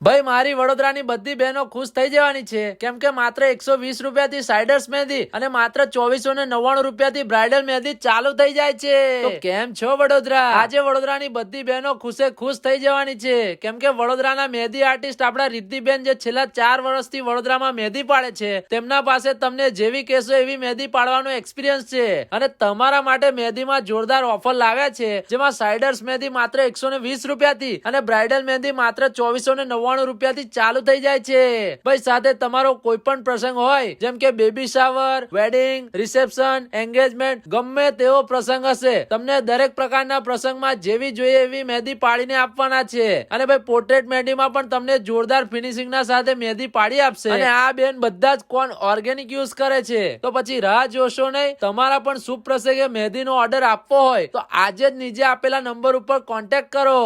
ભાઈ મારી વડોદરાની બધી બહેનો ખુશ થઈ જવાની છે, કેમ કે માત્ર 120 રૂપિયાથી સાઇડર્સ મહેંદી અને માત્ર 2499 રૂપિયાથી બ્રાઇડલ મહેંદી ચાલુ થઈ જાય છે. તો કેમ છો વડોદરા? આજે વડોદરાની બધી બહેનો ખુશે ખુશ થઈ જવાની છે, કેમ કે વડોદરાના મહેંદી આર્ટિસ્ટ આપણા રિદ્ધિબેન જે છેલ્લા 4 વર્ષથી વડોદરામાં મહેંદી પાડે છે, તેમના પાસે તમને જેવી કહેશો એવી મહેંદી પાડવાનો એક્સપિરિયન્સ છે અને તમારા માટે મહેંદીમાં જોરદાર ઓફર લાવ્યા છે, જેમાં સાઇડર્સ મહેંદી માત્ર 120 રૂપિયાથી અને બ્રાઇડલ મહેંદી માત્ર 2499 રૂપિયાથી ચાલુ થઈ જાય છે. ભાઈ સાથે તમારો કોઈ પણ પ્રસંગ હોય, જેમ કે baby shower, wedding, reception, engagement, ગમે તેવો પ્રસંગ હશે, તમને દરેક પ્રકારના પ્રસંગમાં જેવી જોઈએ એવી મહેંદી પાડીને આપવાના છે. અને ભાઈ પોર્ટ્રેટ મહેંદીમાં પણ તમને જોરદાર ફિનિશિંગના સાથે મહેંદી પાડી આપશે. અને આ બેન બધા જ કોણ ઓર્ગેનિક યુઝ કરે છે, તો પછી રાહ જોશો નહીં. તમારા પણ શુભ પ્રસંગે મહેંદીનો ઓર્ડર આપવો હોય તો આજે જ નીચે આપેલા નંબર ઉપર કોન્ટેક્ટ કરો.